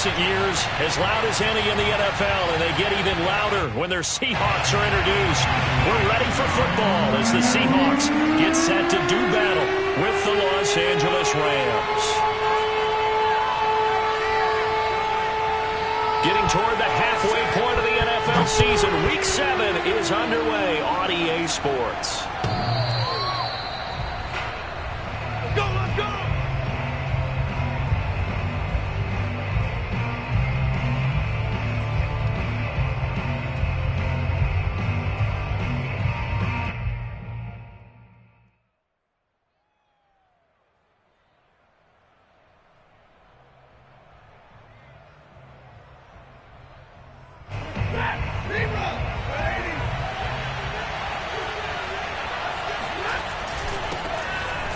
recent years, as loud as any in the NFL, and they get even louder when their Seahawks are introduced. We're ready for football as the Seahawks get set to do battle with the Los Angeles Rams. Getting toward the halfway point of the NFL season, Week 7 is underway on EA Sports.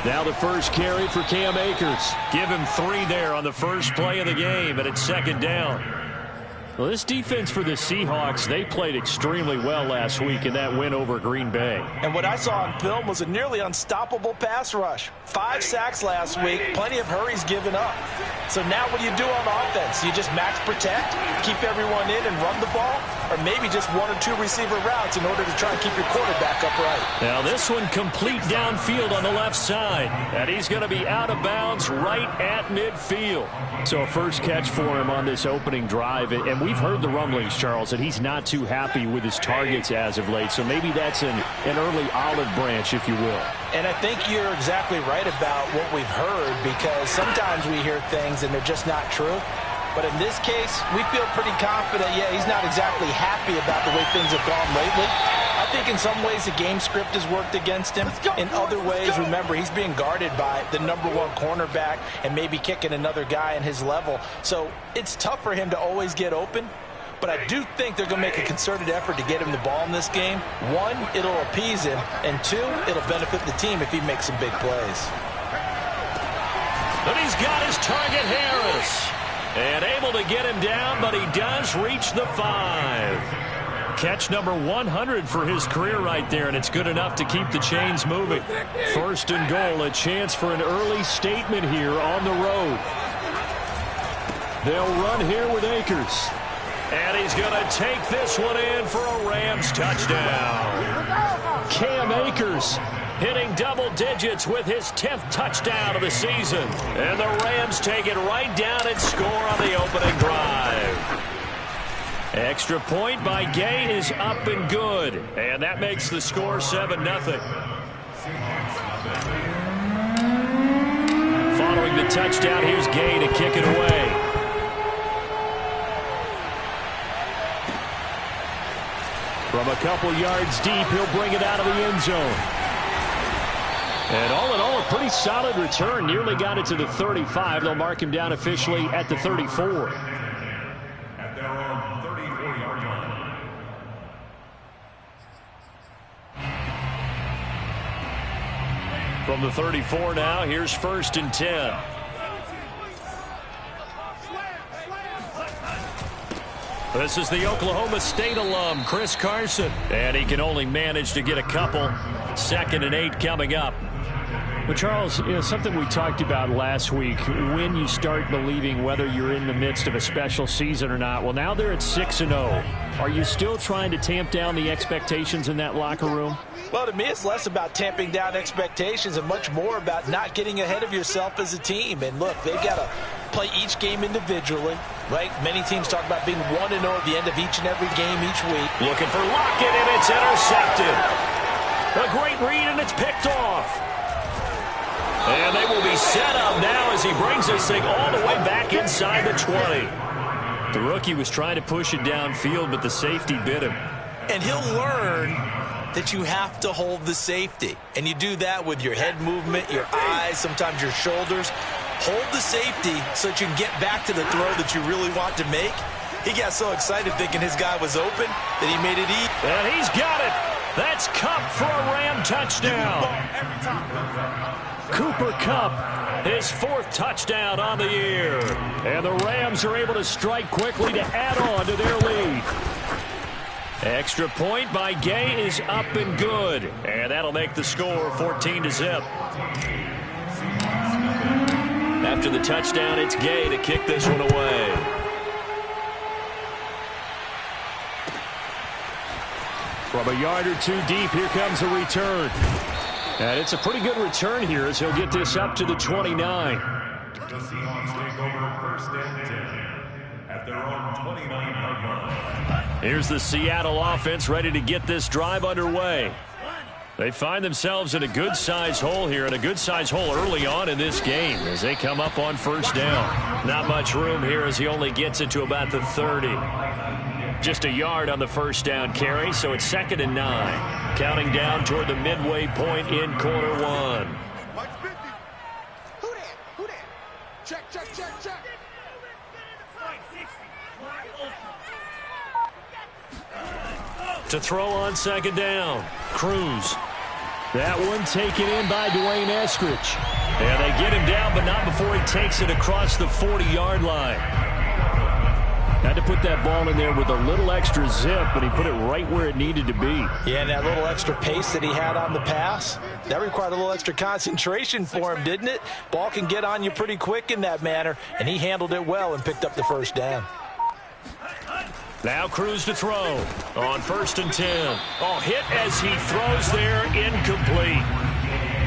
Now the first carry for Cam Akers. Give him 3 there on the first play of the game, and it's second down. Well, this defense for the Seahawks, they played extremely well last week in that win over Green Bay. And what I saw on film was a nearly unstoppable pass rush. 5 sacks last week, plenty of hurries given up. So now what do you do on offense? You just max protect, keep everyone in and run the ball, or maybe just 1 or 2 receiver routes in order to try and keep your quarterback upright. Now this one complete downfield on the left side, and he's going to be out of bounds right at midfield. So a first catch for him on this opening drive, and we've heard the rumblings, Charles, that he's not too happy with his targets as of late. So maybe that's an early olive branch, if you will. And I think you're exactly right about what we've heard, because sometimes we hear things and they're just not true. But in this case, we feel pretty confident, yeah, he's not exactly happy about the way things have gone lately. I think in some ways the game script has worked against him. In other ways, remember, he's being guarded by the #1 cornerback and maybe kicking another guy in his level. So it's tough for him to always get open. But I do think they're going to make a concerted effort to get him the ball in this game. 1, it'll appease him, and 2, it'll benefit the team if he makes some big plays. But he's got his target, Harris. And able to get him down, but he does reach the 5. Catch number 100 for his career right there, and it's good enough to keep the chains moving. First and goal, a chance for an early statement here on the road. They'll run here with Akers. And he's going to take this one in for a Rams touchdown. Cam Akers hitting double digits with his 10th touchdown of the season. And the Rams take it right down and score on the opening drive. Extra point by Gay is up and good. And that makes the score 7-0. Following the touchdown, here's Gay to kick it away. From a couple yards deep, he'll bring it out of the end zone. And all in all, a pretty solid return. Nearly got it to the 35. They'll mark him down officially at the 34. At their own 34-yard line. From the 34 now, here's 1st and 10. This is the Oklahoma State alum, Chris Carson. And he can only manage to get a couple. 2nd and 8 coming up. Well, Charles, something we talked about last week, when you start believing whether you're in the midst of a special season or not. Well, now they're at 6-0. Are you still trying to tamp down the expectations in that locker room? Well, to me, it's less about tamping down expectations and much more about not getting ahead of yourself as a team. And look, they've got to play each game individually, right? Many teams talk about being 1-0 at the end of each and every game each week. Looking for Lockett, and it's intercepted. A great read, and it's picked off. And they will be set up now as he brings this thing all the way back inside the 20. The rookie was trying to push it downfield, but the safety bit him. And he'll learn that you have to hold the safety. And you do that with your head movement, your eyes, sometimes your shoulders. Hold the safety so that you can get back to the throw that you really want to make. He got so excited thinking his guy was open that he made it easy. And he's got it. That's Kupp for a Ram touchdown. Cooper Kupp, his 4th touchdown on the year. And the Rams are able to strike quickly to add on to their lead. Extra point by Gay is up and good. And that'll make the score 14-0. After the touchdown, it's Gay to kick this one away. From a yard or two deep, here comes a return. And it's a pretty good return here as he'll get this up to the 29. The Seahawks take over first and 10 at their own 29-yard line. Here's the Seattle offense ready to get this drive underway. They find themselves in a good-sized hole here, and a good-sized hole early on in this game as they come up on first down. Not much room here as he only gets it to about the 30. Just a yard on the first down carry, so it's 2nd and 9. Counting down toward the midway point in quarter one. Who that? Who that? Check, check, check, check. To throw on 2nd down. Cruz. That one taken in by Dwayne Eskridge. And they get him down, but not before he takes it across the 40-yard line. Had to put that ball in there with a little extra zip, but he put it right where it needed to be. Yeah, and that little extra pace that he had on the pass, that required a little extra concentration for him, didn't it? Ball can get on you pretty quick in that manner, and he handled it well and picked up the first down. Now Cruz to throw on 1st and 10. Oh, hit as he throws there, incomplete.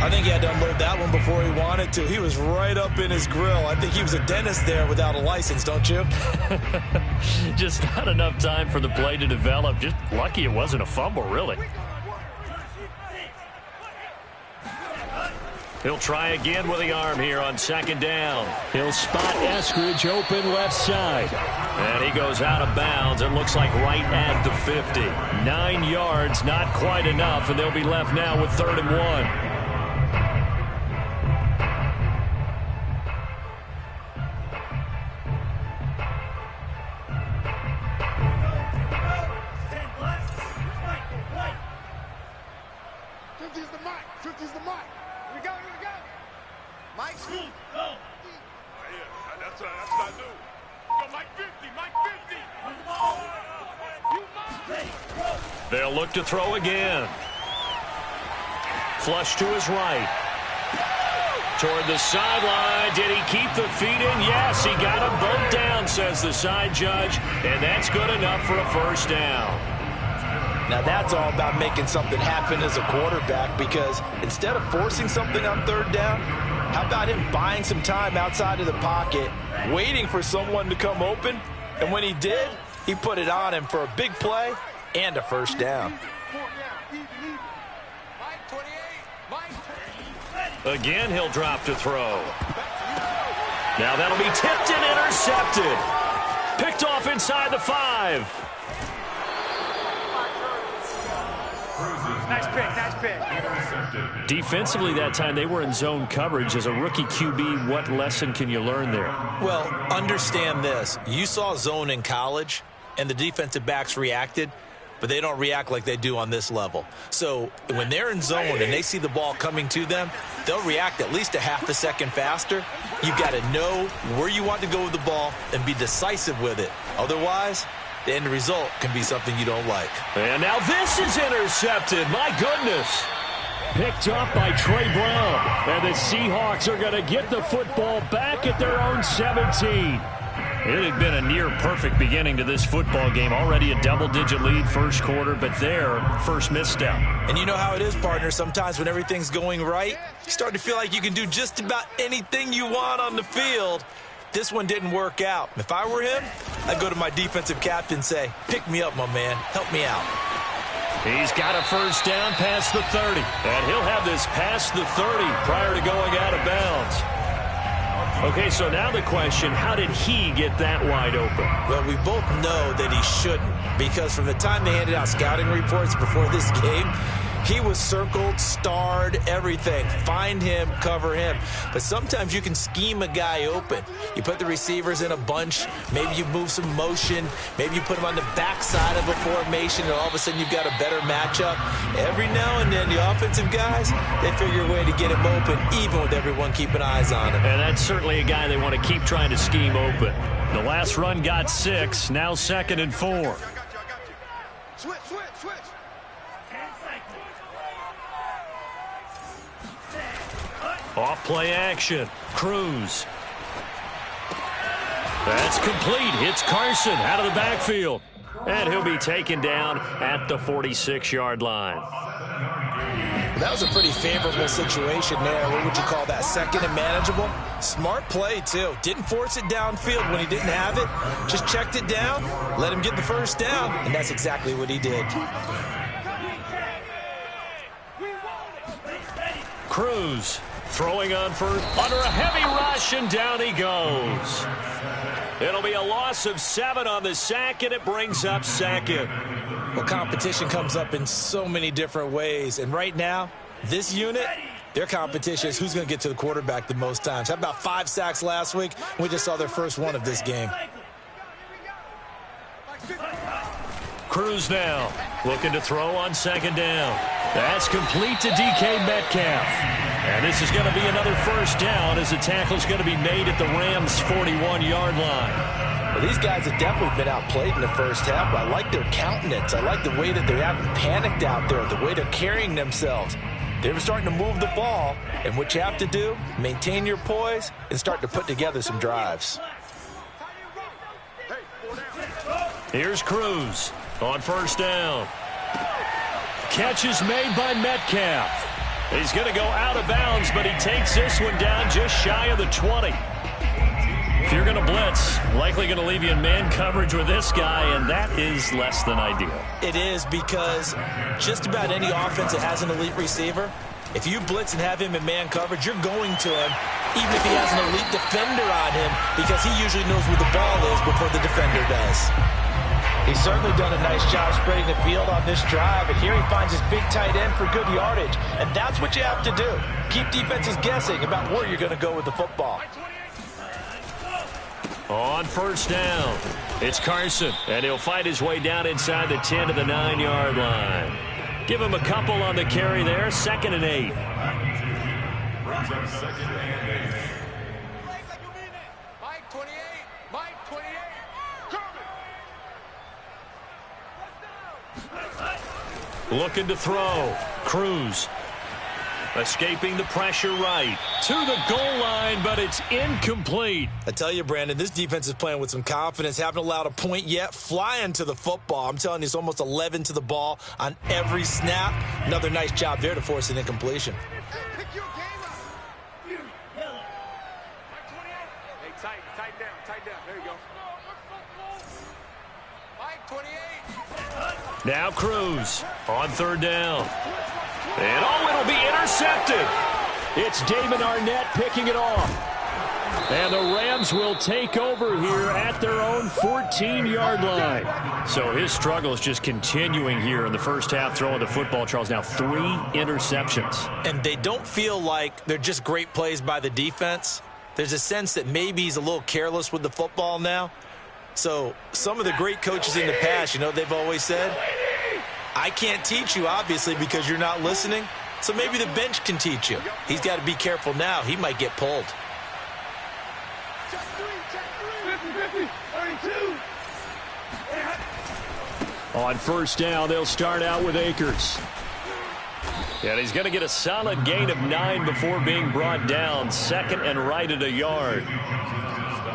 I think he had to unload that one before he wanted to. He was right up in his grill. I think he was a dentist there without a license, don't you? Just not enough time for the play to develop. Just lucky it wasn't a fumble, really. He'll try again with the arm here on 2nd down. He'll spot Eskridge open left side. And he goes out of bounds. It looks like right at the 50. 9 yards, not quite enough, and they'll be left now with 3rd and 1. They'll look to throw again. Flush to his right. Toward the sideline. Did he keep the feet in? Yes, he got them both down, says the side judge. And that's good enough for a first down. Now that's all about making something happen as a quarterback, because instead of forcing something on 3rd down, how about him buying some time outside of the pocket, waiting for someone to come open, and when he did, he put it on him for a big play and a first down. Again, he'll drop to throw. Now that'll be tipped and intercepted. Picked off inside the 5. Nice pick, nice pick. Defensively that time, they were in zone coverage. As a rookie QB, what lesson can you learn there? Well, understand this. You saw zone in college, and the defensive backs reacted, but they don't react like they do on this level. So when they're in zone and they see the ball coming to them, they'll react at least a half a second faster. You've got to know where you want to go with the ball and be decisive with it. Otherwise, the end result can be something you don't like. And now this is intercepted. My goodness. Picked up by Trey Brown. And the Seahawks are going to get the football back at their own 17. It had been a near-perfect beginning to this football game. Already a double-digit lead first quarter, but their first misstep. And you know how it is, partner. Sometimes when everything's going right, you start to feel like you can do just about anything you want on the field. This one didn't work out. If I were him, I'd go to my defensive captain and say, pick me up, my man. Help me out. He's got a first down past the 30. And he'll have this past the 30 prior to going out of bounds. Okay, so now the question, how did he get that wide open? Well, we both know that he shouldn't, because from the time they handed out scouting reports before this game, he was circled, starred, everything. Find him, cover him. But sometimes you can scheme a guy open. You put the receivers in a bunch. Maybe you move some motion. Maybe you put them on the backside of a formation, and all of a sudden you've got a better matchup. Every now and then, the offensive guys, they figure a way to get him open, even with everyone keeping eyes on him. And that's certainly a guy they want to keep trying to scheme open. The last run got 6, now 2nd and 4. Switch, switch, switch. Off play action. Cruz. That's complete. Hits Carson out of the backfield. And he'll be taken down at the 46-yard line. That was a pretty favorable situation there. What would you call that? Second and manageable? Smart play, too. Didn't force it downfield when he didn't have it. Just checked it down, let him get the first down, and that's exactly what he did. Cruz throwing on first under a heavy rush, and down he goes. It'll be a loss of 7 on the sack, and it brings up second. Well, competition comes up in so many different ways. And right now, this unit, their competition is who's going to get to the quarterback the most times. How about 5 sacks last week? We just saw their first one of this game. Cruz now looking to throw on second down. That's complete to DK Metcalf. And this is going to be another first down as the tackle's going to be made at the Rams' 41-yard line. Well, these guys have definitely been outplayed in the first half. I like their countenance. I like the way that they haven't panicked out there, the way they're carrying themselves. They're starting to move the ball, and what you have to do, maintain your poise and start to put together some drives. Here's Cruz on first down. Catch is made by Metcalf. He's going to go out of bounds, but he takes this one down just shy of the 20. If you're going to blitz, likely going to leave you in man coverage with this guy, and that is less than ideal. It is, because just about any offense that has an elite receiver, if you blitz and have him in man coverage, you're going to him, even if he has an elite defender on him, because he usually knows where the ball is before the defender does. He's certainly done a nice job spreading the field on this drive, and here he finds his big tight end for good yardage, and that's what you have to do. Keep defenses guessing about where you're going to go with the football. On first down, it's Carson, and he'll fight his way down inside the 10 to the 9-yard line. Give him a couple on the carry there, 2nd and 8. Brings up 2nd and 8. Mike 28, Mike 28, coming. Looking to throw. Cruz escaping the pressure right to the goal line, but it's incomplete. I tell you, Brandon, this defense is playing with some confidence. Haven't allowed a point yet. Flying to the football. I'm telling you, it's almost 11 to the ball on every snap. Another nice job there to force an incompletion. Pick your game up. Mike 28. Hey, tighten down. There you go. Mike 28. Now Cruz on third down. And it'll be intercepted. It's Damon Arnett picking it off. And the Rams will take over here at their own 14-yard line. So his struggle is just continuing here in the first half, throwing the football. Charles, now 3 interceptions. And they don't feel like they're just great plays by the defense. There's a sense that maybe he's a little careless with the football now. So some of the great coaches in the past, you know, they've always said, I can't teach you, obviously, because you're not listening. So maybe the bench can teach you. He's got to be careful now. He might get pulled. Check 3, 32. On first down, they'll start out with Akers. And he's going to get a solid gain of 9 before being brought down. 2nd and right at a yard.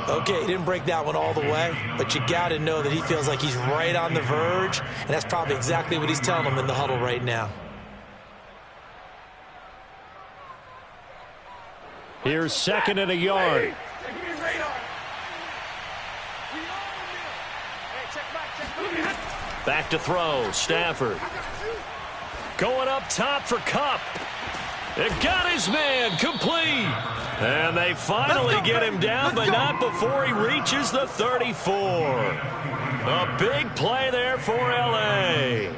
Okay, he didn't break that one all the way, but you got to know that he feels like he's right on the verge, and that's probably exactly what he's telling them in the huddle right now. Here's 2nd and a yard. Back to throw, Stafford. Going up top for Kupp. It got his man, complete. And they finally get him down, but not before he reaches the 34. A big play there for L.A.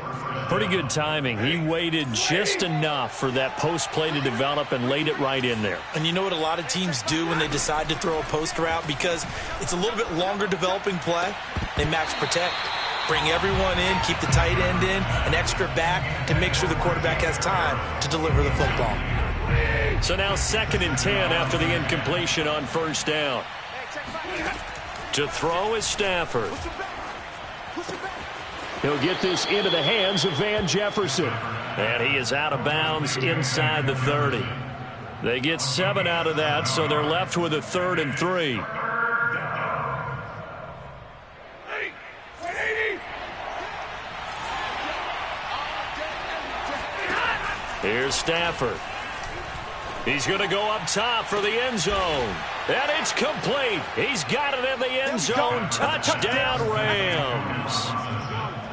Pretty good timing. He waited just enough for that post play to develop and laid it right in there. And you know what a lot of teams do when they decide to throw a post route? Because it's a little bit longer developing play, they max protect. Bring everyone in, keep the tight end in, an extra back to make sure the quarterback has time to deliver the football. So now 2nd and 10 after the incompletion on first down. To throw is Stafford. He'll get this into the hands of Van Jefferson. And he is out of bounds inside the 30. They get 7 out of that, so they're left with a 3rd and 3. Here's Stafford. He's going to go up top for the end zone. And it's complete. He's got it in the end zone. Touchdown, Rams.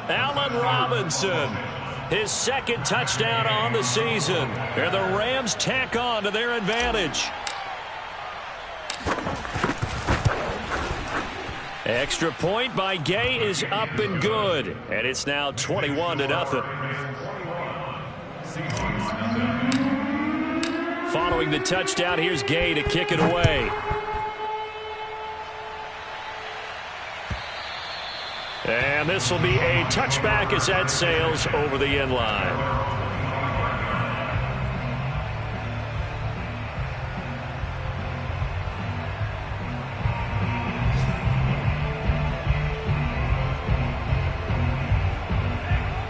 Allen Robinson, his second touchdown on the season. And the Rams tack on to their advantage. Extra point by Gay is up and good. And it's now 21-0. Following the touchdown, here's Gay to kick it away. And this will be a touchback as that sails over the end line.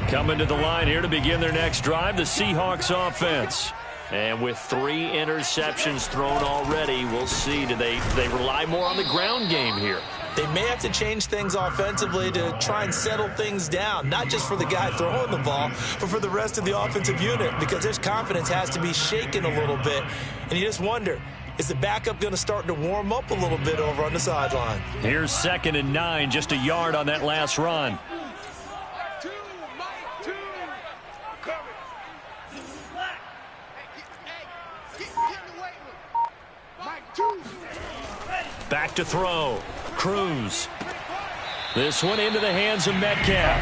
Coming to the line here to begin their next drive, the Seahawks offense. And with 3 interceptions thrown already, we'll see. Do they rely more on the ground game here? They may have to change things offensively to try and settle things down, not just for the guy throwing the ball, but for the rest of the offensive unit, because his confidence has to be shaken a little bit. And you just wonder, is the backup going to start to warm up a little bit over on the sideline? Here's 2nd and 9, just a yard on that last run. Back to throw. Cruz. This one into the hands of Metcalf.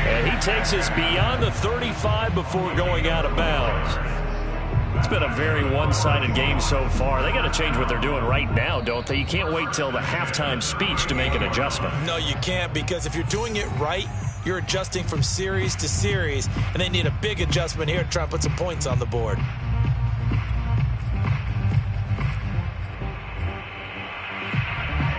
And he takes us beyond the 35 before going out of bounds. It's been a very one-sided game so far. They got to change what they're doing right now, don't they? You can't wait till the halftime speech to make an adjustment. No, you can't, because if you're doing it right, you're adjusting from series to series, and they need a big adjustment here to try and put some points on the board.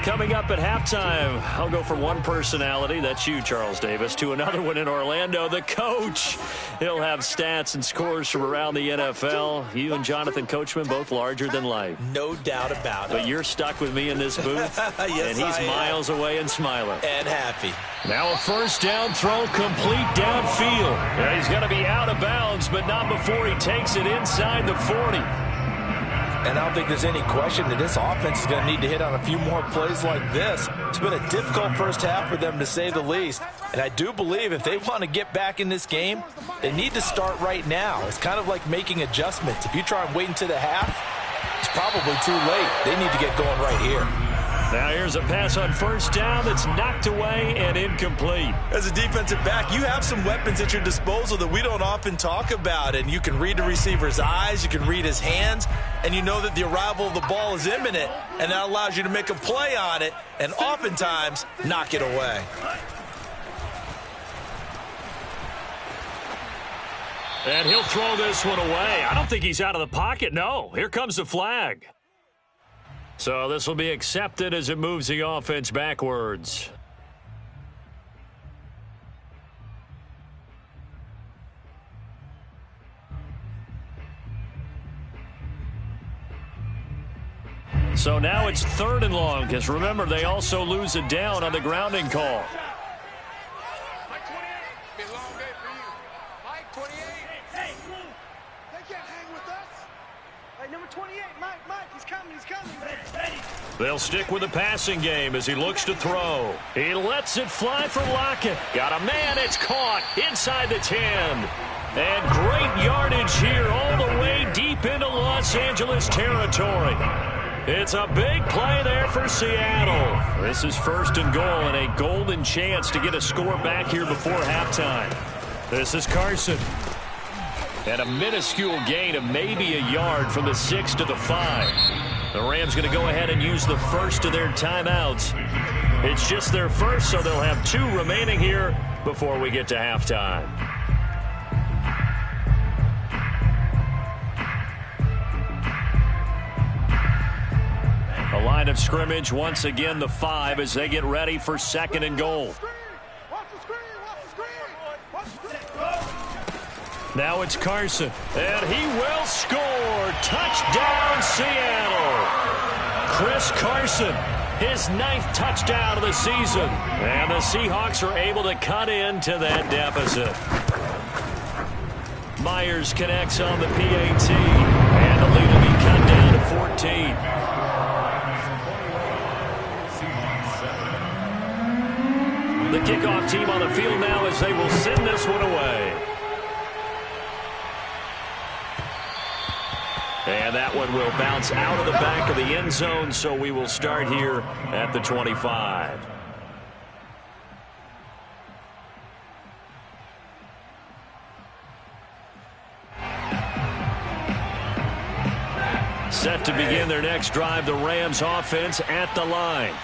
Coming up at halftime, I'll go from one personality, that's you, Charles Davis, to another one in Orlando, the coach. He'll have stats and scores from around the NFL. You and Jonathan Coachman, both larger than life. No doubt about it. But you're stuck with me in this booth, yes, and he's miles away and smiling. And happy. Now a first down throw, complete downfield. Yeah, he's going to be out of bounds, but not before he takes it inside the 40. And I don't think there's any question that this offense is going to need to hit on a few more plays like this. It's been a difficult first half for them, to say the least. And I do believe if they want to get back in this game, they need to start right now. It's kind of like making adjustments. If you try and wait until the half, it's probably too late. They need to get going right here. Now here's a pass on first down that's knocked away and incomplete. As a defensive back, you have some weapons at your disposal that we don't often talk about. And you can read the receiver's eyes, you can read his hands, and you know that the arrival of the ball is imminent, and that allows you to make a play on it and oftentimes knock it away. And he'll throw this one away. I don't think he's out of the pocket. No, here comes the flag. So this will be accepted as it moves the offense backwards. So now it's 3rd and long, because remember, they also lose a down on the grounding call. Mike 28. Be a long day for you. Mike 28. Hey, they can't hang with us. Hey, number 28, Mike, he's coming, he's coming. They'll stick with the passing game as he looks to throw. He lets it fly for Lockett. Got a man, it's caught inside the 10. And great yardage here all the way deep into Los Angeles territory. It's a big play there for Seattle. This is 1st and goal and a golden chance to get a score back here before halftime. This is Carson. And a minuscule gain of maybe a yard from the 6 to the 5. The Rams going to go ahead and use the first of their timeouts. It's just their first, so they'll have 2 remaining here before we get to halftime. A line of scrimmage, once again the 5 as they get ready for 2nd and goal. Now it's Carson, and he will score. Touchdown, Seattle. Chris Carson, his 9th touchdown of the season. And the Seahawks are able to cut into that deficit. Myers connects on the PAT, and the lead will be cut down to 14. The kickoff team on the field now as they will send this one away. And that one will bounce out of the back of the end zone, so we will start here at the 25. Set to begin their next drive, the Rams offense at the line.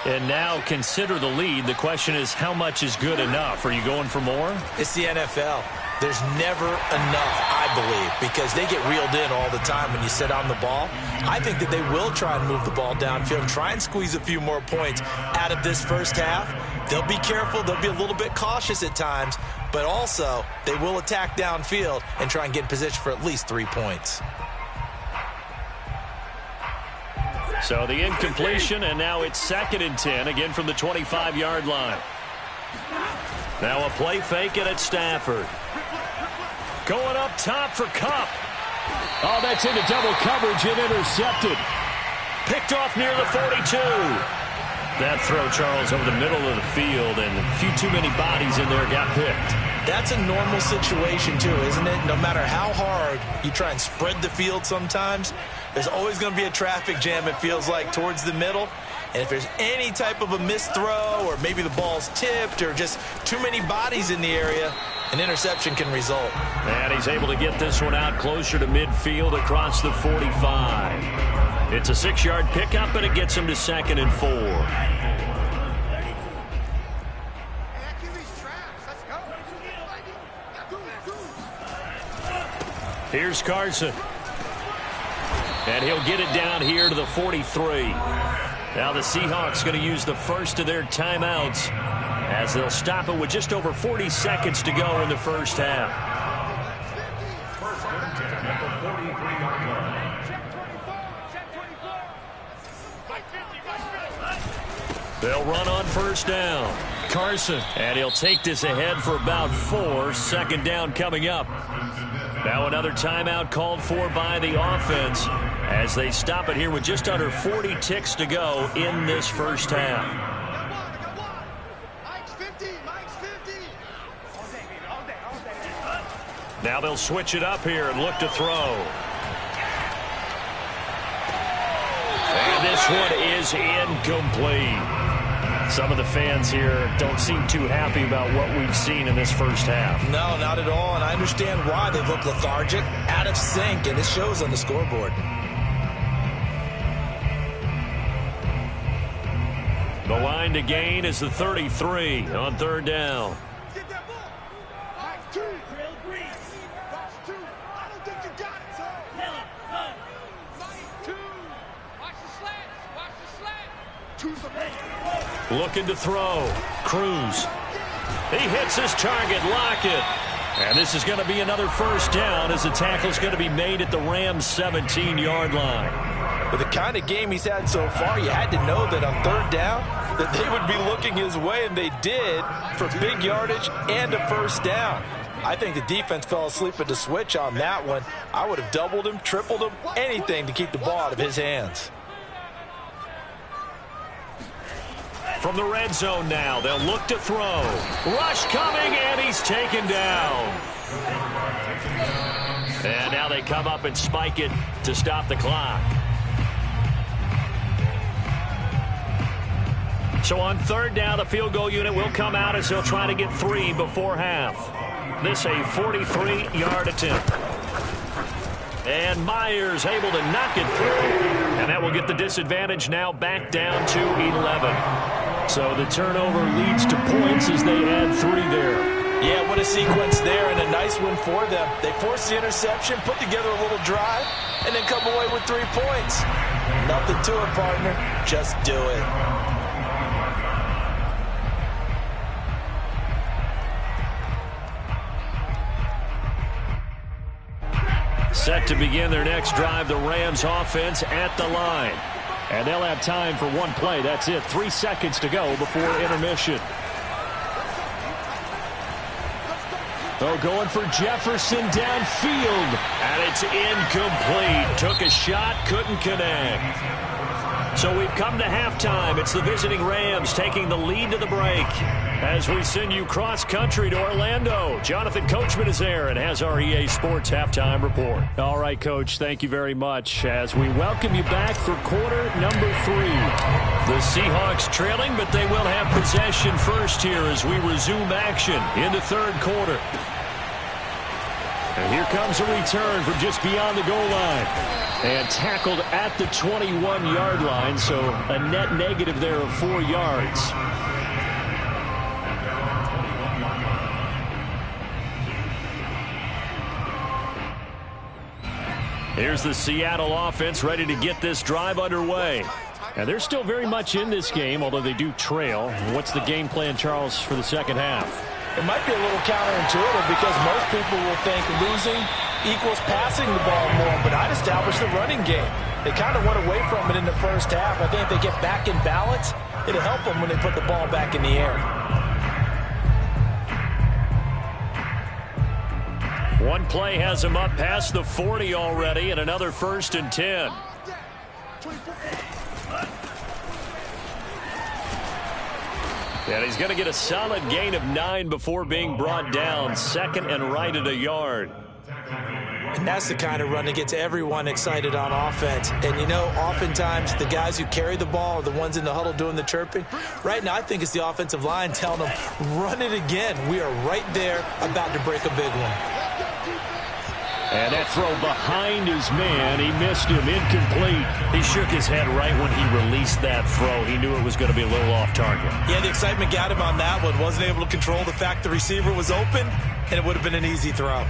And now consider the lead. The question is, how much is good enough? Are you going for more? It's the NFL. There's never enough, I believe, because they get reeled in all the time when you sit on the ball. I think that they will try and move the ball downfield and try and squeeze a few more points out of this first half. They'll be careful. They'll be a little bit cautious at times, but also they will attack downfield and try and get in position for at least 3 points. So the incompletion, and now it's 2nd and 10, again from the 25-yard line. Now a play fake, and it's Stafford. Going up top for Kupp. Oh, that's into double coverage and intercepted. Picked off near the 42. That throw, Charles, over the middle of the field, and a few too many bodies in there got picked. That's a normal situation, too, isn't it? No matter how hard you try and spread the field sometimes, there's always going to be a traffic jam, it feels like, towards the middle. And if there's any type of a missed throw, or maybe the ball's tipped, or just too many bodies in the area, an interception can result. And he's able to get this one out closer to midfield across the 45. It's a 6-yard pickup, and it gets him to 2nd and 4. Here's Carson. And he'll get it down here to the 43. Now the Seahawks going to use the first of their timeouts as they'll stop it with just over 40 seconds to go in the first half. They'll run on first down. Carson, and he'll take this ahead for about 4. 2nd down coming up. Now another timeout called for by the offense as they stop it here with just under 40 ticks to go in this first half. Now they'll switch it up here and look to throw. And this one is incomplete. Some of the fans here don't seem too happy about what we've seen in this first half. No, not at all, and I understand why. They look lethargic, out of sync, and it shows on the scoreboard. The line to gain is the 33 on 3rd down. Looking to throw. Cruz. He hits his target. Lockett. And this is going to be another first down as the tackle's going to be made at the Rams' 17-yard line. With the kind of game he's had so far, you had to know that on 3rd down that they would be looking his way, and they did, for big yardage and a first down. I think the defense fell asleep at the switch on that one. I would have doubled him, tripled him, anything to keep the ball out of his hands. From the red zone now, they'll look to throw. Rush coming, and he's taken down. And now they come up and spike it to stop the clock. So on 3rd down, the field goal unit will come out as they'll try to get 3 before half. This a 43-yard attempt. And Myers able to knock it through. And that will get the disadvantage now back down to 11. So the turnover leads to points as they add 3 there. Yeah, what a sequence there, and a nice one for them. They forced the interception, put together a little drive, and then come away with 3 points. Nothing to it, partner. Just do it. Set to begin their next drive, the Rams offense at the line. And they'll have time for 1 play. That's it. 3 seconds to go before intermission. Oh, going for Jefferson downfield. And it's incomplete. Took a shot, couldn't connect. So we've come to halftime. It's the visiting Rams taking the lead to the break. As we send you cross-country to Orlando, Jonathan Coachman is there and has our EA Sports halftime report. All right, Coach, thank you very much as we welcome you back for quarter number 3. The Seahawks trailing, but they will have possession first here as we resume action in the third quarter. And here comes a return from just beyond the goal line. And tackled at the 21-yard line, so a net negative there of 4 yards. Here's the Seattle offense ready to get this drive underway. And they're still very much in this game, although they do trail. What's the game plan, Charles, for the second half? It might be a little counterintuitive because most people will think losing equals passing the ball more, but I'd establish the running game. They kind of went away from it in the first half. I think if they get back in balance, it'll help them when they put the ball back in the air. One play has him up past the 40 already, and another 1st and 10. And he's going to get a solid gain of 9 before being brought down. 2nd and right at a yard. And that's the kind of run that gets everyone excited on offense. And, you know, oftentimes the guys who carry the ball are the ones in the huddle doing the chirping. Right now, I think it's the offensive line telling them, run it again. We are right there about to break a big one. And that throw behind his man, he missed him, incomplete. He shook his head right when he released that throw. He knew it was going to be a little off target. Yeah, the excitement got him on that one. Wasn't able to control the fact the receiver was open, and it would have been an easy throw.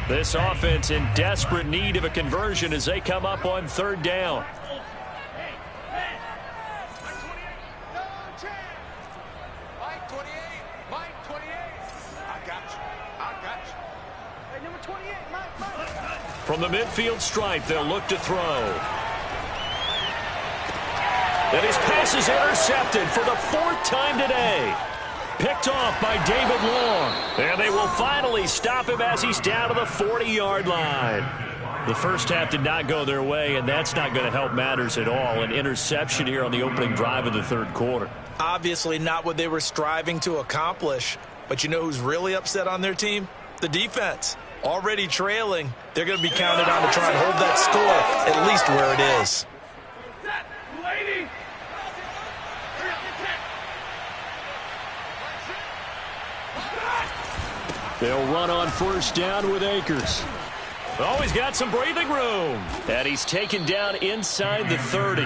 This offense in desperate need of a conversion as they come up on 3rd down. From the midfield stripe, they'll look to throw. And his pass is intercepted for the 4th time today. Picked off by David Long. And they will finally stop him as he's down to the 40-yard line. The first half did not go their way, and that's not going to help matters at all. An interception here on the opening drive of the 3rd quarter. Obviously not what they were striving to accomplish. But you know who's really upset on their team? The defense. Already trailing, they're going to be counted on to try and hold that score at least where it is. They'll run on 1st down with Akers. Oh, he's got some breathing room. And he's taken down inside the 30.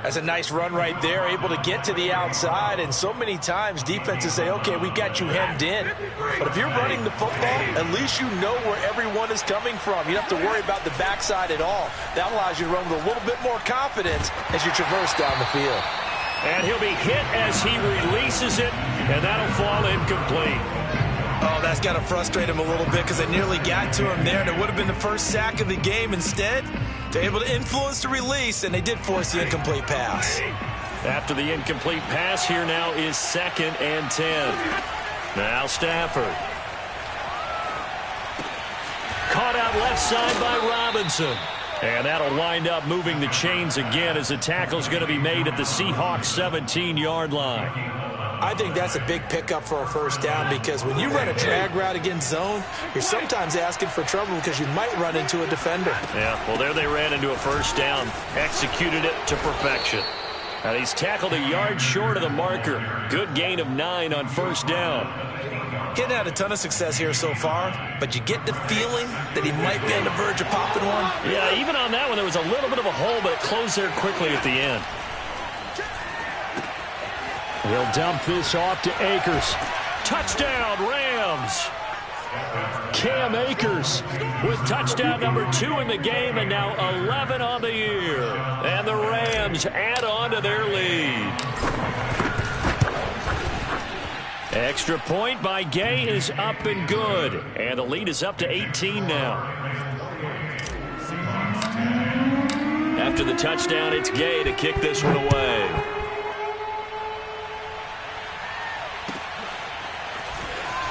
That's a nice run right there, able to get to the outside. And so many times defenses say, okay, we got you hemmed in. But if you're running the football, at least you know where everyone is coming from. You don't have to worry about the backside at all. That allows you to run with a little bit more confidence as you traverse down the field. And he'll be hit as he releases it, and that'll fall incomplete. Oh, that's got to frustrate him a little bit because they nearly got to him there, and it would have been the first sack of the game. Instead, they're able to influence the release, and they did force the incomplete pass. After the incomplete pass, here now is 2nd and 10. Now Stafford. Caught out left side by Robinson. And that'll wind up moving the chains again as the tackle's going to be made at the Seahawks 17-yard line. I think that's a big pickup for a 1st down because when you run a drag route against zone, you're sometimes asking for trouble because you might run into a defender. Yeah, well, there they ran into a 1st down, executed it to perfection. And he's tackled a yard short of the marker. Good gain of 9 on 1st down. He hadn't had a ton of success here so far, but you get the feeling that he might be on the verge of popping one. Yeah, even on that one, there was a little bit of a hole, but it closed there quickly at the end. He'll dump this off to Akers. Touchdown, Rams. Cam Akers with touchdown number 2 in the game and now 11 on the year. And the Rams add on to their lead. Extra point by Gay is up and good. And the lead is up to 18 now. After the touchdown, it's Gay to kick this one away.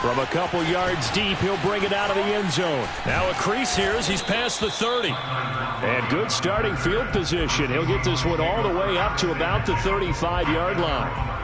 From a couple yards deep, he'll bring it out of the end zone. Now a crease here as he's past the 30. And good starting field position. He'll get this one all the way up to about the 35-yard line.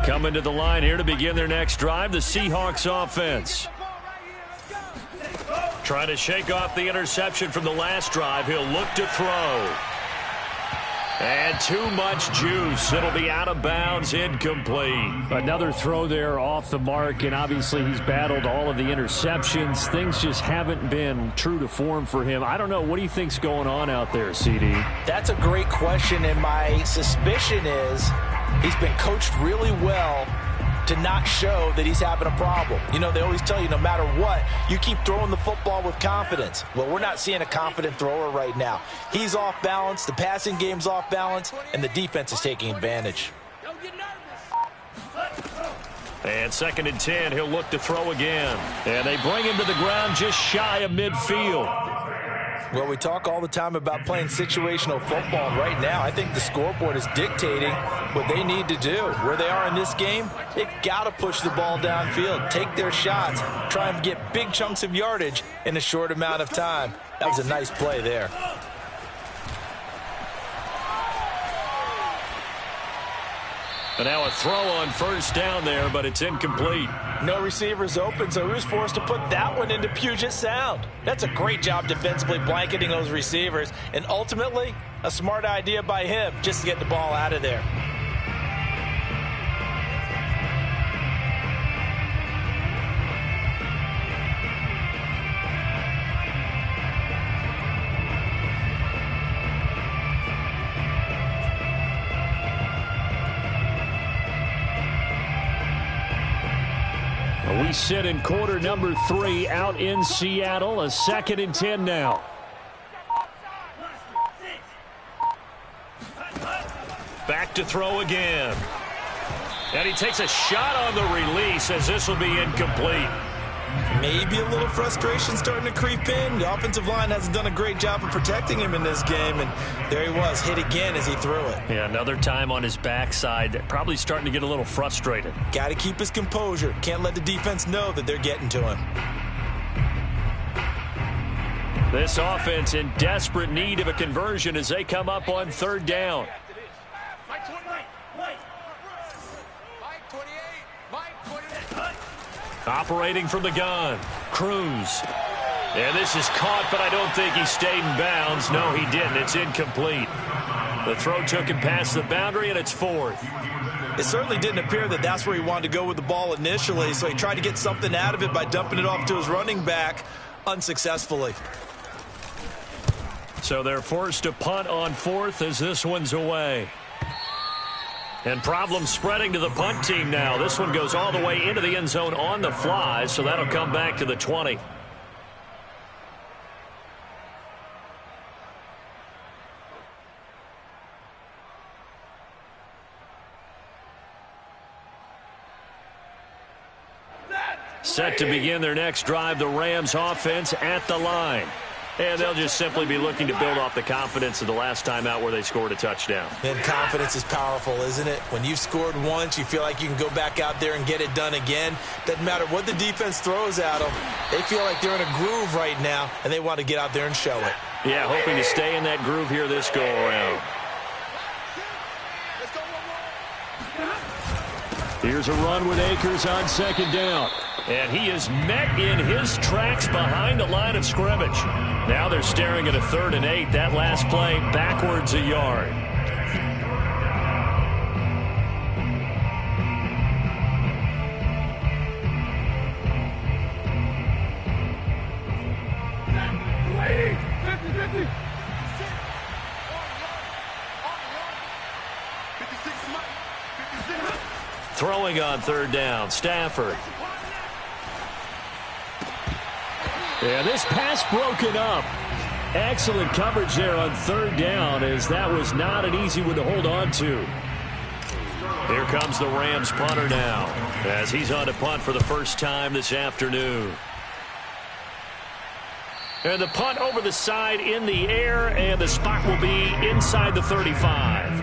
Coming to the line here to begin their next drive, the Seahawks offense. Trying to shake off the interception from the last drive. He'll look to throw. And too much juice. It'll be out of bounds, incomplete. Another throw there off the mark, and obviously he's battled all of the interceptions. Things just haven't been true to form for him. I don't know. What do you think's going on out there, CD? That's a great question, and my suspicion is he's been coached really well to not show that he's having a problem. You know, they always tell you no matter what, you keep throwing the football with confidence. Well, we're not seeing a confident thrower right now. He's off balance, the passing game's off balance, and the defense is taking advantage. And 2nd and 10, he'll look to throw again. And they bring him to the ground just shy of midfield. Well, we talk all the time about playing situational football. Right now, I think the scoreboard is dictating what they need to do. Where they are in this game, they've got to push the ball downfield, take their shots, try and get big chunks of yardage in a short amount of time. That was a nice play there. And now a throw on 1st down there, but it's incomplete. No receivers open, so he was forced to put that one into Puget Sound. That's a great job defensively blanketing those receivers, and ultimately, a smart idea by him just to get the ball out of there. We sit in quarter number 3 out in Seattle. A 2nd and 10 now. Back to throw again. And he takes a shot on the release as this will be incomplete. Maybe a little frustration starting to creep in. The offensive line hasn't done a great job of protecting him in this game, and there he was, hit again as he threw it. Yeah, another time on his backside, probably starting to get a little frustrated. Got to keep his composure. Can't let the defense know that they're getting to him. This offense in desperate need of a conversion as they come up on 3rd down. Operating from the gun, Cruz. And this is caught, but I don't think he stayed in bounds. No, he didn't. It's incomplete. The throw took him past the boundary, and it's 4th. It certainly didn't appear that that's where he wanted to go with the ball initially, so he tried to get something out of it by dumping it off to his running back unsuccessfully. So they're forced to punt on 4th as this one's away. And problems spreading to the punt team now. This one goes all the way into the end zone on the fly, so that'll come back to the 20. Set to begin their next drive, the Rams offense at the line. And they'll just simply be looking to build off the confidence of the last time out where they scored a touchdown. And confidence is powerful, isn't it? When you've scored once, you feel like you can go back out there and get it done again. Doesn't matter what the defense throws at them. They feel like they're in a groove right now, and they want to get out there and show it. Yeah, hoping to stay in that groove here this go-around. Here's a run with Akers on 2nd down. And he is met in his tracks behind the line of scrimmage. Now they're staring at a 3rd and 8. That last play backwards a yard. Throwing on 3rd down, Stafford. And this pass broken up. Excellent coverage there on third down, as that was not an easy one to hold on to. Here comes the Rams punter now, as he's on to punt for the first time this afternoon. And the punt over the side in the air, and the spot will be inside the 35.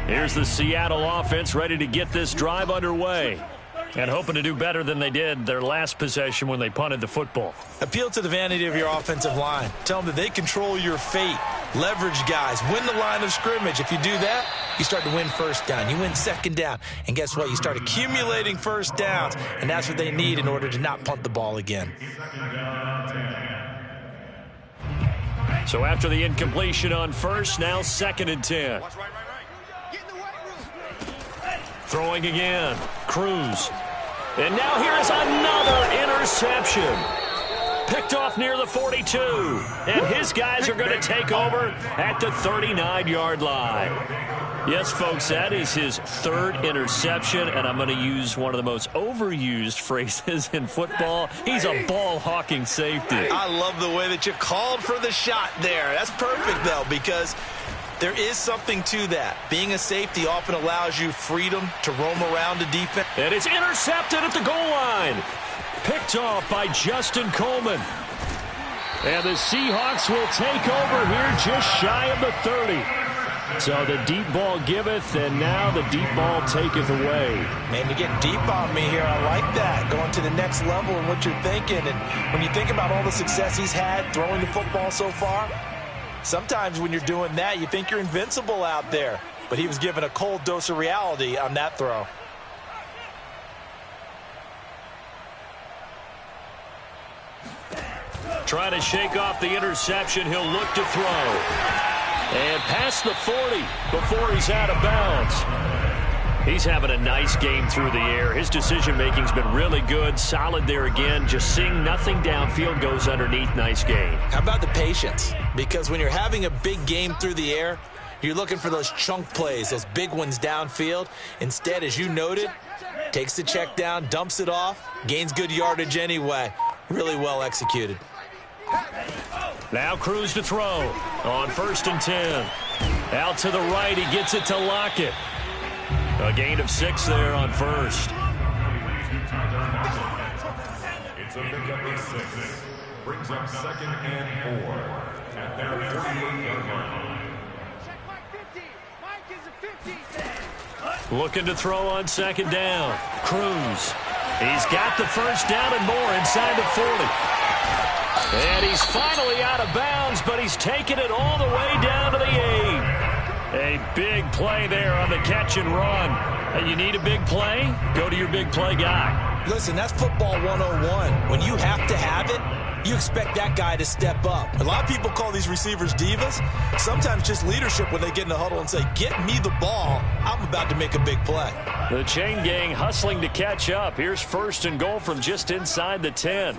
Here's the Seattle offense ready to get this drive underway, and hoping to do better than they did their last possession when they punted the football. Appeal to the vanity of your offensive line. Tell them that they control your fate. Leverage guys. Win the line of scrimmage. If you do that, you start to win first down. You win second down. And guess what? You start accumulating first downs. And that's what they need in order to not punt the ball again. So after the incompletion on first, now 2nd and 10. Throwing again. Cruz. And now here is another interception. Picked off near the 42. And his guys are going to take over at the 39-yard line. Yes, folks, that is his 3rd interception, and I'm going to use one of the most overused phrases in football. He's a ball-hawking safety. I love the way that you called for the shot there. That's perfect, though, because there is something to that. Being a safety often allows you freedom to roam around the defense. And it's intercepted at the goal line. Picked off by Justin Coleman. And the Seahawks will take over here just shy of the 30. So the deep ball giveth, and now the deep ball taketh away. Man, you get deep on me here. I like that. Going to the next level in what you're thinking. And when you think about all the success he's had throwing the football so far, sometimes when you're doing that, you think you're invincible out there. But he was given a cold dose of reality on that throw. Trying to shake off the interception. He'll look to throw. And past the 40 before he's out of bounds. He's having a nice game through the air. His decision-making's been really good. Solid there again. Just seeing nothing downfield, goes underneath. Nice game. How about the patience? Because when you're having a big game through the air, you're looking for those chunk plays, those big ones downfield. Instead, as you noted, takes the check down, dumps it off, gains good yardage anyway. Really well executed. Now Cruz to throw on 1st and 10. Out to the right, he gets it to Lockett. A gain of 6 there on first. It's a pickup of 6. Brings up 2nd and 4 at their 48-yard line. Check Mike 50. Mike is a 50. Looking to throw on 2nd down. Cruz. He's got the first down and more inside the 40. And he's finally out of bounds, but he's taken it all the way down to the 8. A big play there on the catch and run. And you need a big play? Go to your big play guy. Listen, that's football 101. When you have to have it, you expect that guy to step up. A lot of people call these receivers divas. Sometimes just leadership when they get in the huddle and say, get me the ball. I'm about to make a big play. The chain gang hustling to catch up. Here's 1st and goal from just inside the 10.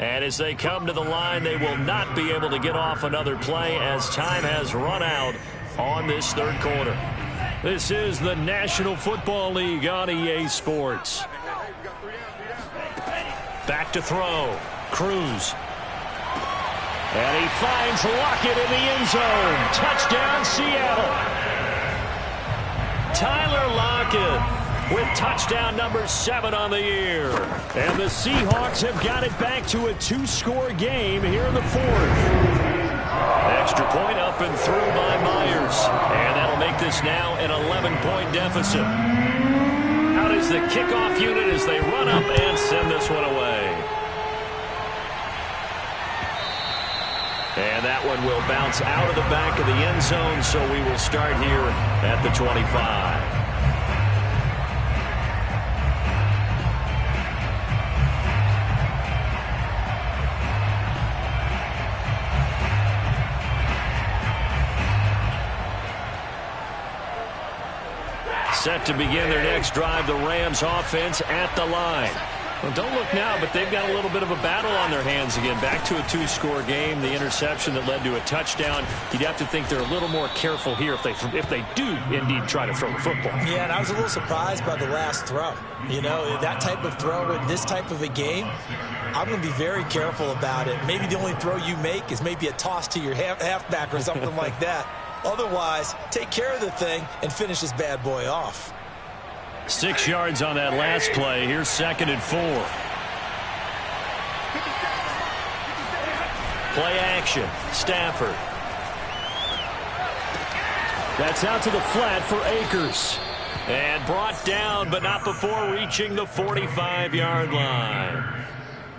And as they come to the line, they will not be able to get off another play as time has run out on this 3rd quarter. This is the National Football League on EA Sports. Back to throw. Cruz. And he finds Lockett in the end zone. Touchdown, Seattle. Tyler Lockett with touchdown number 7 on the year. And the Seahawks have got it back to a 2-score game here in the 4th. Extra point up and through by Myers. And that'll make this now an 11-point deficit. Out is the kickoff unit as they run up and send this one away. And that one will bounce out of the back of the end zone, so we will start here at the 25. Set to begin their next drive, the Rams offense at the line. Well, don't look now, but they've got a little bit of a battle on their hands again. Back to a two-score game, the interception that led to a touchdown. You'd have to think they're a little more careful here if they do indeed try to throw the football. Yeah, and I was a little surprised by the last throw. You know, that type of throw in this type of a game, I'm going to be very careful about it. Maybe the only throw you make is maybe a toss to your halfback or something like that. Otherwise, take care of the thing and finish this bad boy off. 6 yards on that last play. Here's 2nd and 4. Play action. Stafford. That's out to the flat for Akers. And brought down, but not before reaching the 45-yard line.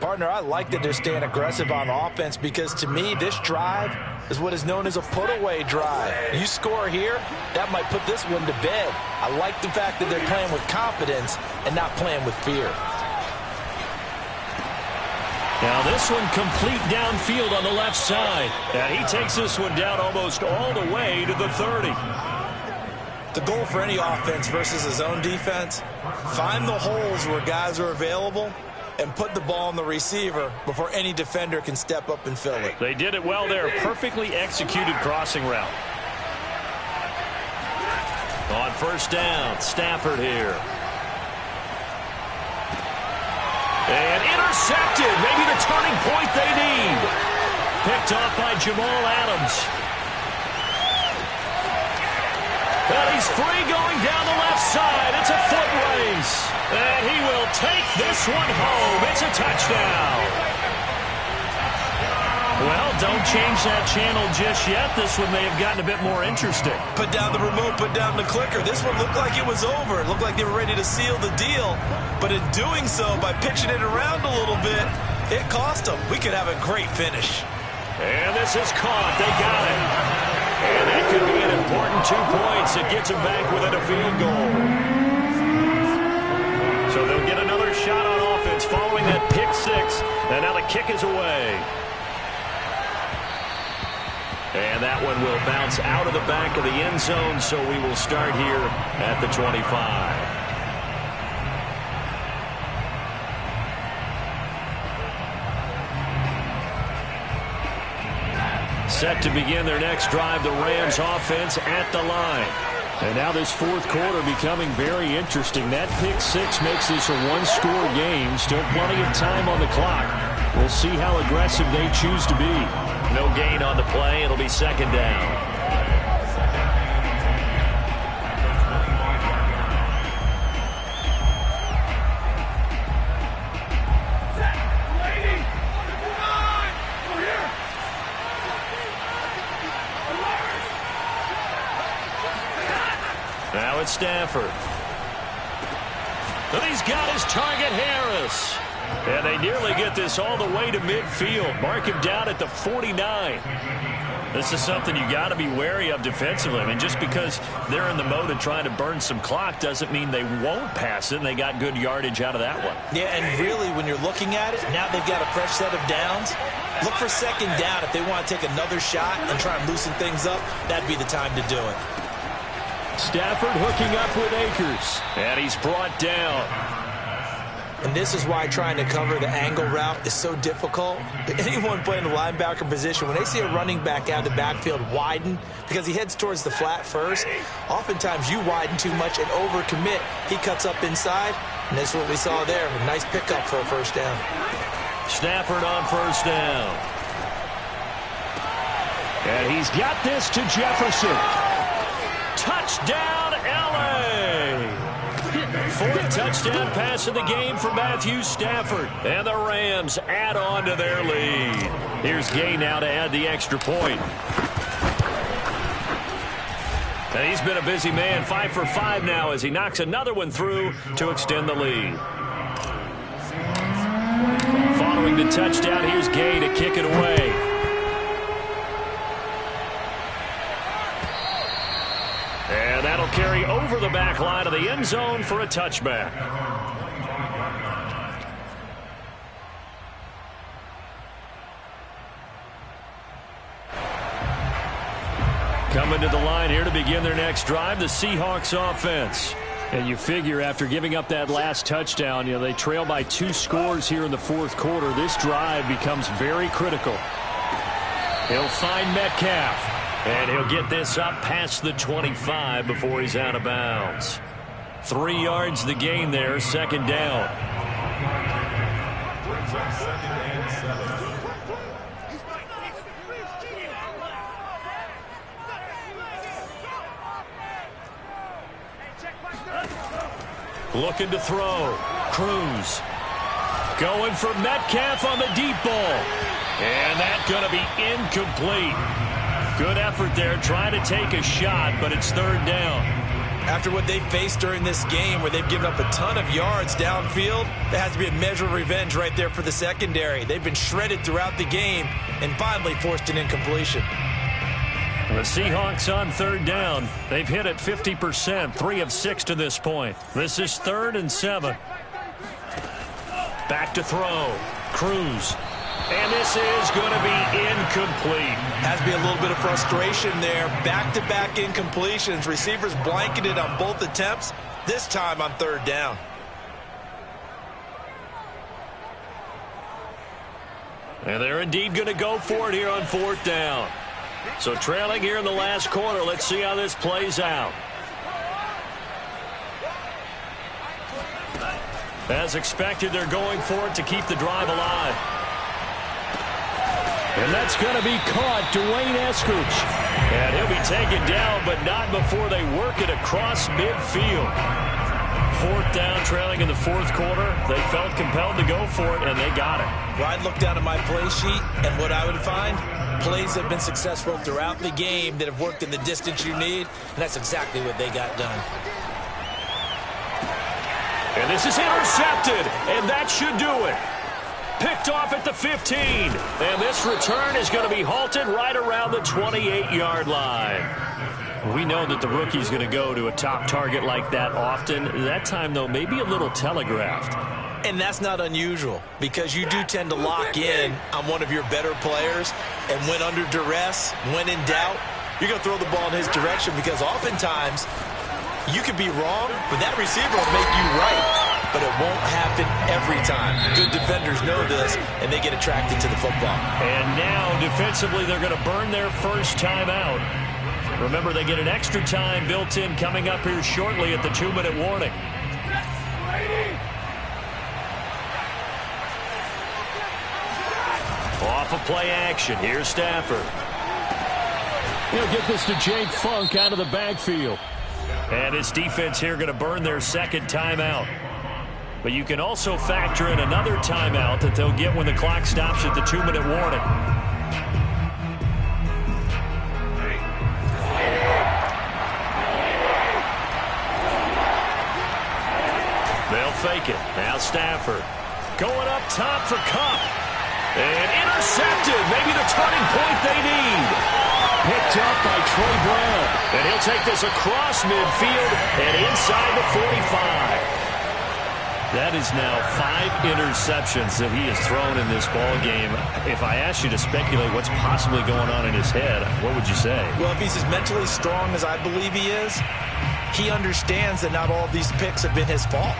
Partner, I like that they're staying aggressive on offense because, to me, this drive is what is known as a put-away drive. You score here, that might put this one to bed. I like the fact that they're playing with confidence and not playing with fear. Now this one complete downfield on the left side. And he takes this one down almost all the way to the 30. The goal for any offense versus a zone defense, find the holes where guys are available and put the ball on the receiver before any defender can step up and fill it. They did it well there. Perfectly executed crossing route. On first down, Stafford here. And intercepted. Maybe the turning point they need. Picked off by Jamal Adams. And he's free going down the left side. It's a foot race. And he will take this one home. It's a touchdown. Well, don't change that channel just yet. This one may have gotten a bit more interesting. Put down the remote, put down the clicker. This one looked like it was over. It looked like they were ready to seal the deal. But in doing so, by pitching it around a little bit, it cost them. We could have a great finish. And this is caught. They got it. And that could be an important 2 points. It gets them back within a field goal. So they'll get another shot on offense following that pick six. And now the kick is away. And that one will bounce out of the back of the end zone, so we will start here at the 25. Set to begin their next drive, the Rams offense at the line. And now this fourth quarter becoming very interesting. That pick six makes this a one-score game. Still plenty of time on the clock. We'll see how aggressive they choose to be. No gain on the play. It'll be 2nd down. Now it's Stafford. And he's got his target, Harris. And they nearly get this all the way to midfield. Mark him down at the 49. This is something you got to be wary of defensively. I mean, just because they're in the mode of trying to burn some clock doesn't mean they won't pass it, and they got good yardage out of that one. Yeah, and really, when you're looking at it, now they've got a fresh set of downs. Look for 2nd down. If they want to take another shot and try and loosen things up, that'd be the time to do it. Stafford hooking up with Akers. And he's brought down. And this is why trying to cover the angle route is so difficult. Anyone playing the linebacker position, when they see a running back out of the backfield widen, because he heads towards the flat first, oftentimes you widen too much and overcommit. He cuts up inside, and that's what we saw there. A nice pickup for a first down. Stafford on first down. And he's got this to Jefferson. Touchdown, L.A. 4th touchdown pass of the game for Matthew Stafford. And the Rams add on to their lead. Here's Gay now to add the extra point. And he's been a busy man, 5 for 5 now as he knocks another one through to extend the lead. Following the touchdown, here's Gay to kick it away. And that'll carry over the back line of the end zone for a touchback. Coming to the line here to begin their next drive, the Seahawks offense. And you figure after giving up that last touchdown, they trail by 2 scores here in the fourth quarter. This drive becomes very critical. He'll find Metcalf, and he'll get this up past the 25 before he's out of bounds. 3 yards the gain there, second down. Brings up second and 7. Looking to throw. Cruz. Going for Metcalf on the deep ball. And that's going to be incomplete. Good effort there, trying to take a shot, but it's third down. After what they faced during this game where they've given up a ton of yards downfield, there has to be a measure of revenge right there for the secondary. They've been shredded throughout the game and finally forced an incompletion. The Seahawks on third down. They've hit it 50%, 3 of 6 to this point. This is 3rd and 7. Back to throw. Cruz. And this is going to be incomplete. Has to be a little bit of frustration there. Back-to-back incompletions. Receivers blanketed on both attempts, this time on third down. And they're indeed going to go for it here on fourth down. So trailing here in the last quarter. Let's see how this plays out. As expected, they're going for it to keep the drive alive. And that's going to be caught, Dwayne Eskridge. And he'll be taken down, but not before they work it across midfield. Fourth down, trailing in the fourth quarter. They felt compelled to go for it, and they got it. Well, I'd look down at my play sheet, and what I would find, plays have been successful throughout the game that have worked in the distance you need, and that's exactly what they got done. And this is intercepted, and that should do it. Picked off at the 15. And this return is going to be halted right around the 28-yard line. We know that the rookie's going to go to a top target like that often. That time, though, maybe a little telegraphed. And that's not unusual because you do tend to lock in on one of your better players. And when under duress, when in doubt, you're going to throw the ball in his direction because oftentimes you could be wrong, but that receiver will make you right. But it won't happen every time. Good defenders know this, and they get attracted to the football. And now, defensively, they're going to burn their first timeout. Remember, they get an extra time built in coming up here shortly at the 2-minute warning. Off of play action. Here's Stafford. He'll get this to Jake Funk out of the backfield. And his defense here going to burn their second timeout. But you can also factor in another timeout that they'll get when the clock stops at the 2-minute warning. They'll fake it. Now Stafford. Going up top for Kupp. And intercepted. Maybe the turning point they need. Picked up by Trey Brown. And he'll take this across midfield and inside the 45. That is now 5 interceptions that he has thrown in this ball game. If I asked you to speculate what's possibly going on in his head, what would you say? Well, if he's as mentally strong as I believe he is, he understands that not all of these picks have been his fault.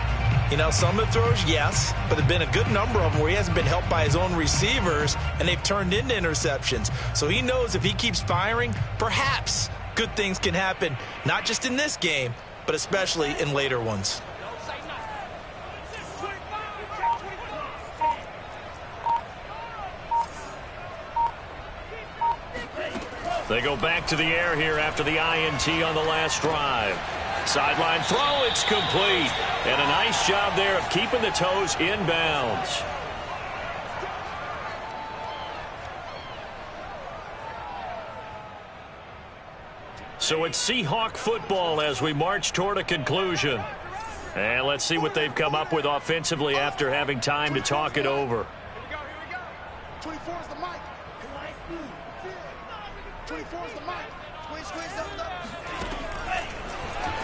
You know, some of the throws, yes, but there have been a good number of them where he hasn't been helped by his own receivers, and they've turned into interceptions. So he knows if he keeps firing, perhaps good things can happen, not just in this game, but especially in later ones. They go back to the air here after the INT on the last drive. Sideline throw, it's complete. And a nice job there of keeping the toes inbounds. So it's Seahawk football as we march toward a conclusion. And let's see what they've come up with offensively after having time to talk it over. Here we go. 24 is the mic. 24 is the mic. Squeeze, double.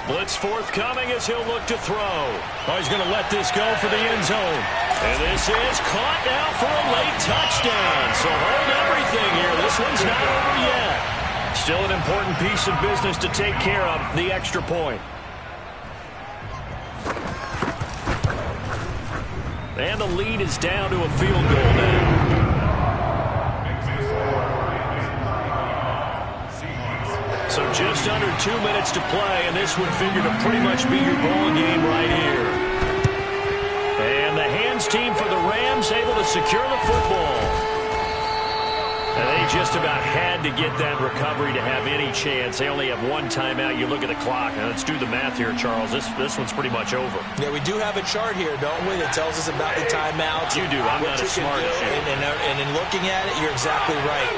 Blitz forthcoming as he'll look to throw. Oh, he's going to let this go for the end zone. And this is caught now for a late touchdown. So hold everything here. This one's not over yet. Still an important piece of business to take care of, the extra point. And the lead is down to a field goal now. So just under 2 minutes to play, and this would figure to pretty much be your ball game right here. And the hands team for the Rams able to secure the football. And they just about had to get that recovery to have any chance. They only have one timeout. You look at the clock, and let's do the math here, Charles. This one's pretty much over. Yeah, we do have a chart here, don't we, that tells us about the timeouts. You do. I'm not as smart as you. And in looking at it, you're exactly right.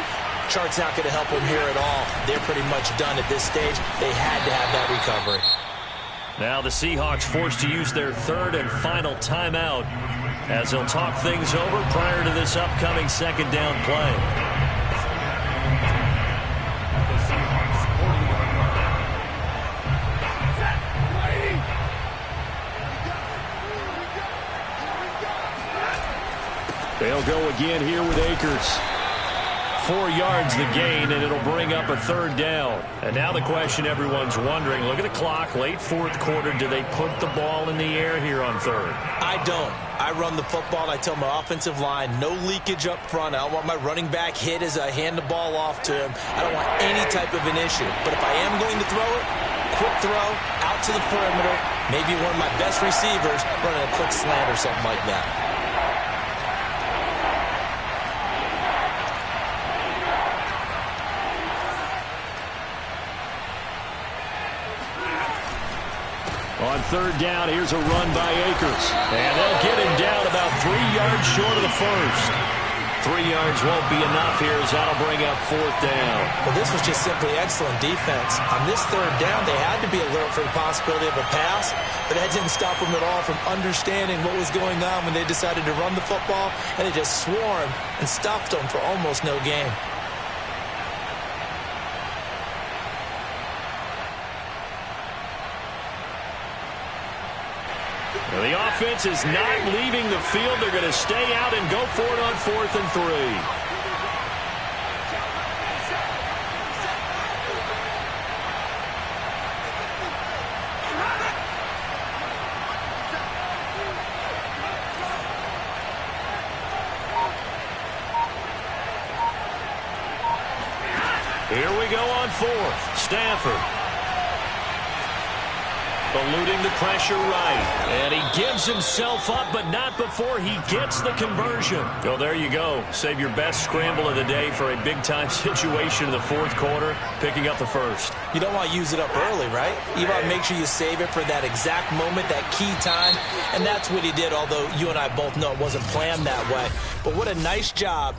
Chart's not going to help them here at all. They're pretty much done at this stage. They had to have that recovery. Now the Seahawks forced to use their third and final timeout as they'll talk things over prior to this upcoming second down play. They'll go again here with Akers. 4 yards the gain, and it'll bring up a third down. And now the question everyone's wondering, look at the clock, late fourth quarter, do they put the ball in the air here on third? I don't. I run the football. I tell my offensive line, no leakage up front. I don't want my running back hit as I hand the ball off to him. I don't want any type of an issue. But if I am going to throw it, quick throw, out to the perimeter, maybe one of my best receivers running a quick slant or something like that. On third down, here's a run by Akers. And they'll get him down about 3 yards short of the first. 3 yards won't be enough here as that'll bring up fourth down. Well, this was just simply excellent defense. On this third down, they had to be alert for the possibility of a pass, but that didn't stop them at all from understanding what was going on when they decided to run the football, and they just swarmed and stuffed them for almost no gain. Well, the offense is not leaving the field. They're going to stay out and go for it on 4th and 3. Here we go on 4th. Stafford. Eluding the pressure right. And he gives himself up, but not before he gets the conversion. Well, there you go. Save your best scramble of the day for a big-time situation in the fourth quarter, picking up the first. You don't want to use it up early, right? You want to make sure you save it for that exact moment, that key time. And that's what he did, although you and I both know it wasn't planned that way. But what a nice job